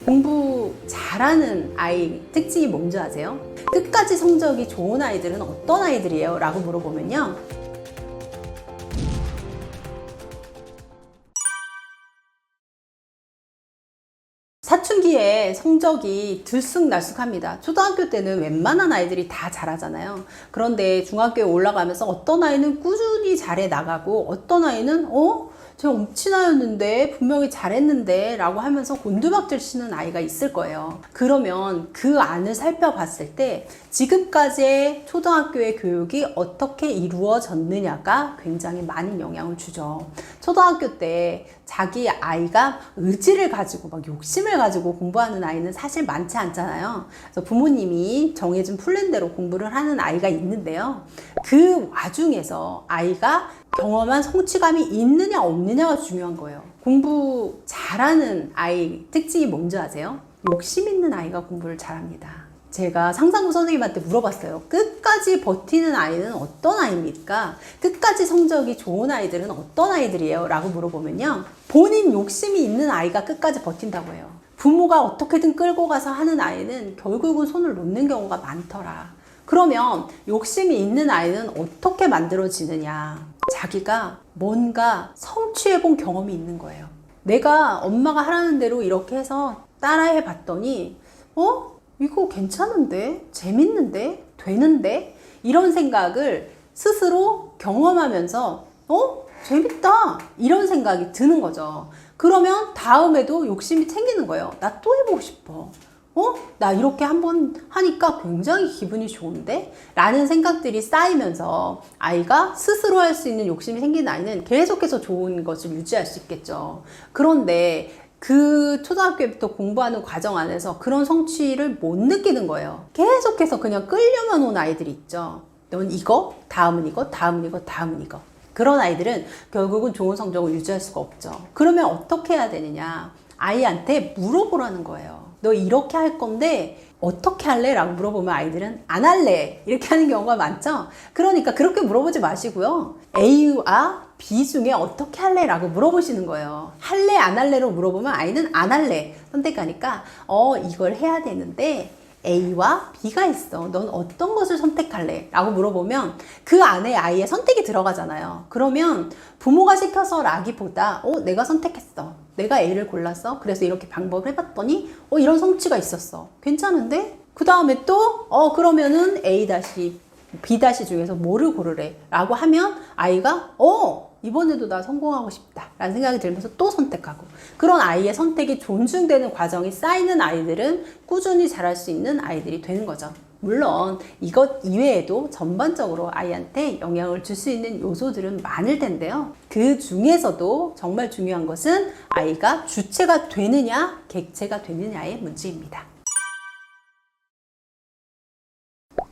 공부 잘하는 아이 특징이 뭔지 아세요? 끝까지 성적이 좋은 아이들은 어떤 아이들이에요? 라고 물어보면요, 사춘기에 성적이 들쑥날쑥합니다. 초등학교 때는 웬만한 아이들이 다 잘하잖아요. 그런데 중학교에 올라가면서 어떤 아이는 꾸준히 잘해 나가고 어떤 아이는 제가 엄친아였는데 분명히 잘했는데 라고 하면서 곤두박질 치는 아이가 있을 거예요. 그러면 그 안을 살펴봤을 때 지금까지의 초등학교의 교육이 어떻게 이루어졌느냐가 굉장히 많은 영향을 주죠. 초등학교 때 자기 아이가 의지를 가지고 막 욕심을 가지고 공부하는 아이는 사실 많지 않잖아요. 그래서 부모님이 정해진 플랜대로 공부를 하는 아이가 있는데요. 그 와중에서 아이가 경험한 성취감이 있느냐 없느냐가 중요한 거예요. 공부 잘하는 아이 특징이 뭔지 아세요? 욕심 있는 아이가 공부를 잘합니다. 제가 상상부 선생님한테 물어봤어요. 끝까지 버티는 아이는 어떤 아이입니까? 끝까지 성적이 좋은 아이들은 어떤 아이들이에요? 라고 물어보면요, 본인 욕심이 있는 아이가 끝까지 버틴다고 해요. 부모가 어떻게든 끌고 가서 하는 아이는 결국은 손을 놓는 경우가 많더라. 그러면 욕심이 있는 아이는 어떻게 만들어지느냐? 자기가 뭔가 성취해 본 경험이 있는 거예요. 내가 엄마가 하라는 대로 이렇게 해서 따라해 봤더니 이거 괜찮은데? 재밌는데? 되는데? 이런 생각을 스스로 경험하면서 재밌다! 이런 생각이 드는 거죠. 그러면 다음에도 욕심이 생기는 거예요. 나 또 해보고 싶어. 나 이렇게 한번 하니까 굉장히 기분이 좋은데? 라는 생각들이 쌓이면서 아이가 스스로 할 수 있는 욕심이 생기는 아이는 계속해서 좋은 것을 유지할 수 있겠죠. 그런데 그 초등학교부터 공부하는 과정 안에서 그런 성취를 못 느끼는 거예요. 계속해서 그냥 끌려만 온 아이들이 있죠. 넌 이거, 다음은 이거, 다음은 이거, 다음은 이거. 그런 아이들은 결국은 좋은 성적을 유지할 수가 없죠. 그러면 어떻게 해야 되느냐? 아이한테 물어보라는 거예요. 너 이렇게 할 건데 어떻게 할래? 라고 물어보면 아이들은 안 할래 이렇게 하는 경우가 많죠. 그러니까 그렇게 물어보지 마시고요, A와 B 중에 어떻게 할래? 라고 물어보시는 거예요. 할래 안 할래로 물어보면 아이는 안 할래 선택하니까 이걸 해야 되는데 A와 B가 있어. 넌 어떤 것을 선택할래? 라고 물어보면 그 안에 아이의 선택이 들어가잖아요. 그러면 부모가 시켜서 라기보다 내가 선택했어. 내가 A를 골랐어. 그래서 이렇게 방법을 해봤더니 이런 성취가 있었어. 괜찮은데? 그 다음에 또 그러면은 A-B- 중에서 뭐를 고르래? 라고 하면 아이가 이번에도 나 성공하고 싶다 라는 생각이 들면서 또 선택하고, 그런 아이의 선택이 존중되는 과정이 쌓이는 아이들은 꾸준히 잘할 수 있는 아이들이 되는 거죠. 물론 이것 이외에도 전반적으로 아이한테 영향을 줄 수 있는 요소들은 많을 텐데요. 그 중에서도 정말 중요한 것은 아이가 주체가 되느냐 객체가 되느냐의 문제입니다.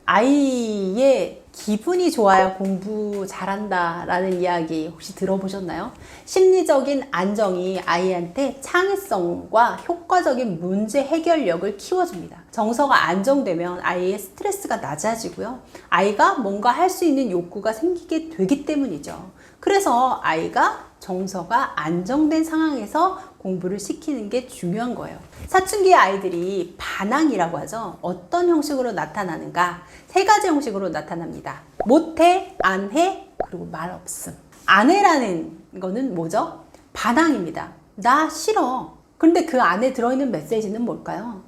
아이의 기분이 좋아야 공부 잘한다 라는 이야기 혹시 들어보셨나요? 심리적인 안정이 아이한테 창의성과 효과적인 문제 해결력을 키워줍니다. 정서가 안정되면 아이의 스트레스가 낮아지고요, 아이가 뭔가 할 수 있는 욕구가 생기게 되기 때문이죠. 그래서 아이가 정서가 안정된 상황에서 공부를 시키는 게 중요한 거예요. 사춘기 아이들이 반항이라고 하죠. 어떤 형식으로 나타나는가? 3가지 형식으로 나타납니다. 못해, 안 해, 그리고 말 없음. 안 해라는 거는 뭐죠? 반항입니다. 나 싫어. 근데 그 안에 들어있는 메시지는 뭘까요?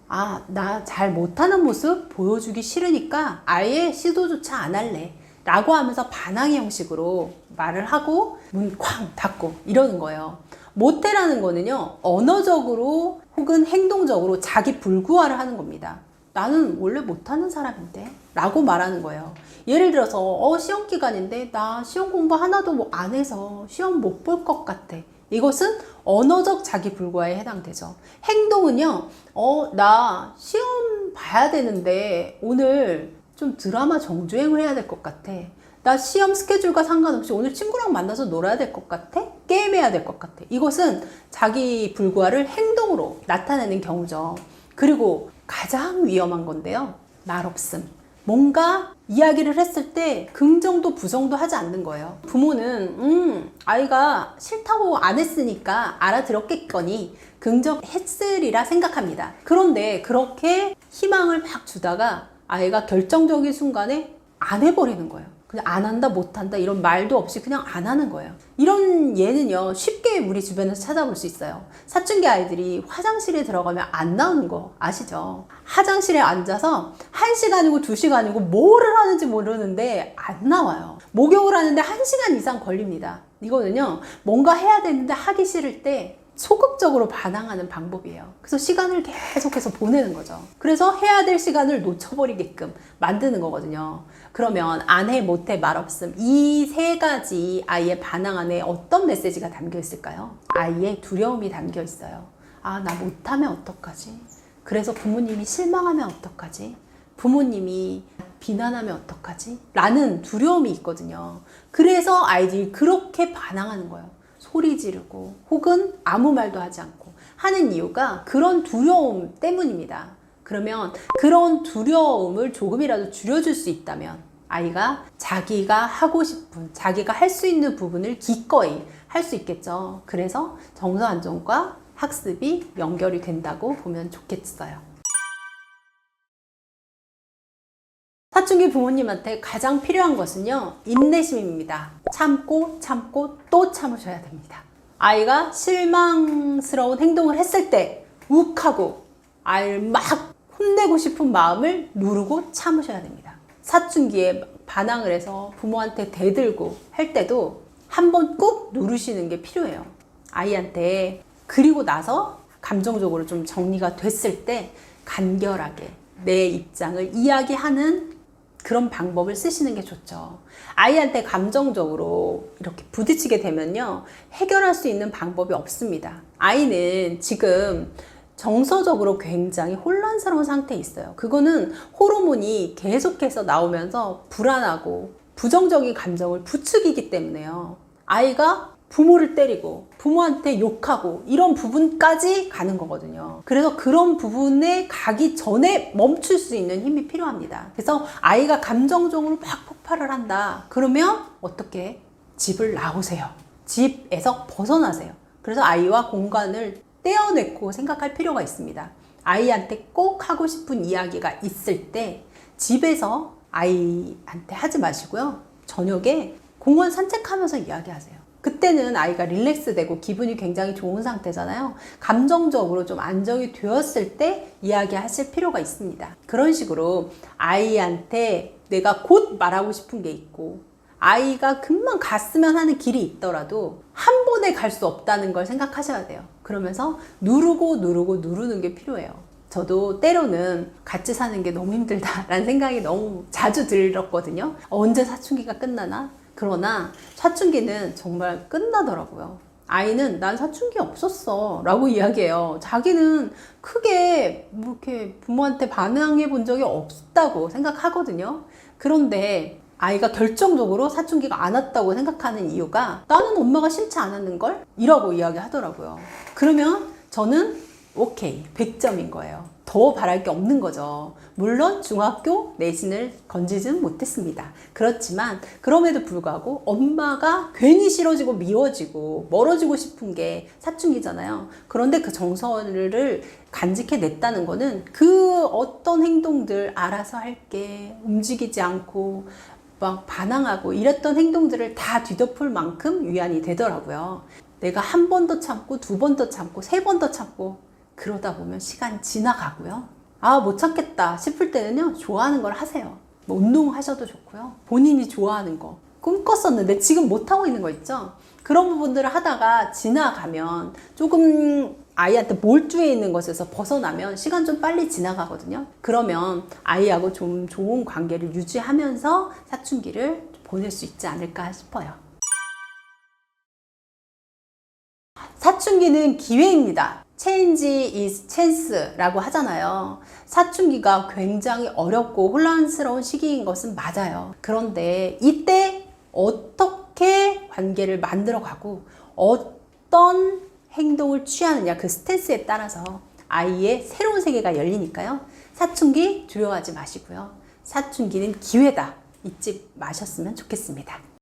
나 잘 못하는 모습 보여주기 싫으니까 아예 시도조차 안 할래 라고 하면서 반항의 형식으로 말을 하고 문 쾅 닫고 이러는 거예요. 못해라는 거는요, 언어적으로 혹은 행동적으로 자기 불구화를 하는 겁니다. 나는 원래 못하는 사람인데 라고 말하는 거예요. 예를 들어서 시험 기간인데 나 시험 공부 하나도 안 해서 시험 못 볼 것 같아. 이것은 언어적 자기 불구화에 해당되죠. 행동은요, 나 시험 봐야 되는데 오늘 좀 드라마 정주행을 해야 될 것 같아. 나 시험 스케줄과 상관없이 오늘 친구랑 만나서 놀아야 될 것 같아? 게임해야 될 것 같아. 이것은 자기 불구화를 행동으로 나타내는 경우죠. 그리고 가장 위험한 건데요, 말 없음. 뭔가 이야기를 했을 때 긍정도 부정도 하지 않는 거예요. 부모는 아이가 싫다고 안 했으니까 알아들었겠거니 긍정했으리라 생각합니다. 그런데 그렇게 희망을 막 주다가 아이가 결정적인 순간에 안 해버리는 거예요. 그냥 안 한다, 못 한다 이런 말도 없이 그냥 안 하는 거예요. 이런 예는요, 쉽게 우리 주변에서 찾아볼 수 있어요. 사춘기 아이들이 화장실에 들어가면 안 나오는 거 아시죠? 화장실에 앉아서 1시간이고 2시간이고 뭐를 하는지 모르는데 안 나와요. 목욕을 하는데 1시간 이상 걸립니다. 이거는요, 뭔가 해야 되는데 하기 싫을 때 소극적으로 반항하는 방법이에요. 그래서 시간을 계속해서 보내는 거죠. 그래서 해야 될 시간을 놓쳐버리게끔 만드는 거거든요. 그러면 안 해, 못 해, 말 없음. 이 세 가지 아이의 반항 안에 어떤 메시지가 담겨 있을까요? 아이의 두려움이 담겨 있어요. 아, 나 못하면 어떡하지? 그래서 부모님이 실망하면 어떡하지? 부모님이 비난하면 어떡하지? 라는 두려움이 있거든요. 그래서 아이들이 그렇게 반항하는 거예요. 소리 지르고 혹은 아무 말도 하지 않고 하는 이유가 그런 두려움 때문입니다. 그러면 그런 두려움을 조금이라도 줄여줄 수 있다면 아이가 자기가 하고 싶은, 자기가 할 수 있는 부분을 기꺼이 할 수 있겠죠. 그래서 정서 안정과 학습이 연결이 된다고 보면 좋겠어요. 사춘기 부모님한테 가장 필요한 것은요, 인내심입니다. 참고 또 참으셔야 됩니다. 아이가 실망스러운 행동을 했을 때 욱하고 아이를 막 혼내고 싶은 마음을 누르고 참으셔야 됩니다. 사춘기에 반항을 해서 부모한테 대들고 할 때도 한번 꾹 누르시는 게 필요해요. 아이한테. 그리고 나서 감정적으로 좀 정리가 됐을 때 간결하게 내 입장을 이야기하는 그런 방법을 쓰시는 게 좋죠. 아이한테 감정적으로 이렇게 부딪히게 되면요, 해결할 수 있는 방법이 없습니다. 아이는 지금 정서적으로 굉장히 혼란스러운 상태에 있어요. 그거는 호르몬이 계속해서 나오면서 불안하고 부정적인 감정을 부추기기 때문에요. 아이가 부모를 때리고 부모한테 욕하고 이런 부분까지 가는 거거든요. 그래서 그런 부분에 가기 전에 멈출 수 있는 힘이 필요합니다. 그래서 아이가 감정적으로 막 폭발을 한다. 그러면 어떻게? 집을 나오세요. 집에서 벗어나세요. 그래서 아이와 공간을 떼어내고 생각할 필요가 있습니다. 아이한테 꼭 하고 싶은 이야기가 있을 때 집에서 아이한테 하지 마시고요. 저녁에 공원 산책하면서 이야기하세요. 그때는 아이가 릴렉스 되고 기분이 굉장히 좋은 상태잖아요. 감정적으로 좀 안정이 되었을 때 이야기하실 필요가 있습니다. 그런 식으로 아이한테 내가 곧 말하고 싶은 게 있고 아이가 금방 갔으면 하는 길이 있더라도 한 번에 갈 수 없다는 걸 생각하셔야 돼요. 그러면서 누르는 게 필요해요. 저도 때로는 같이 사는 게 너무 힘들다라는 생각이 너무 자주 들었거든요. 언제 사춘기가 끝나나? 그러나 사춘기는 정말 끝나더라고요. 아이는 난 사춘기 없었어 라고 이야기해요. 자기는 크게 뭐 이렇게 부모한테 반항해 본 적이 없다고 생각하거든요. 그런데 아이가 결정적으로 사춘기가 안 왔다고 생각하는 이유가 나는 엄마가 싫지 않았는걸? 이라고 이야기하더라고요. 그러면 저는 오케이, 100점인 거예요. 더 바랄 게 없는 거죠. 물론 중학교 내신을 건지진 못했습니다. 그렇지만 그럼에도 불구하고 엄마가 괜히 싫어지고 미워지고 멀어지고 싶은 게 사춘기잖아요. 그런데 그 정서를 간직해냈다는 거는 그 어떤 행동들 알아서 할게, 움직이지 않고 막 반항하고 이랬던 행동들을 다 뒤덮을 만큼 위안이 되더라고요. 내가 한 번 더 참고 두 번 더 참고 세 번 더 참고 그러다 보면 시간이 지나가고요. 아, 못 참겠다 싶을 때는요, 좋아하는 걸 하세요. 뭐 운동하셔도 좋고요. 본인이 좋아하는 거. 꿈꿨었는데 지금 못하고 있는 거 있죠? 그런 부분들을 하다가 지나가면 조금 아이한테 몰두해 있는 것에서 벗어나면 시간 좀 빨리 지나가거든요. 그러면 아이하고 좀 좋은 관계를 유지하면서 사춘기를 보낼 수 있지 않을까 싶어요. 사춘기는 기회입니다. Change is chance라고 하잖아요. 사춘기가 굉장히 어렵고 혼란스러운 시기인 것은 맞아요. 그런데 이때 어떻게 관계를 만들어가고 어떤 행동을 취하느냐, 그 스탠스에 따라서 아이의 새로운 세계가 열리니까요. 사춘기 두려워하지 마시고요. 사춘기는 기회다. 잊지 마셨으면 좋겠습니다.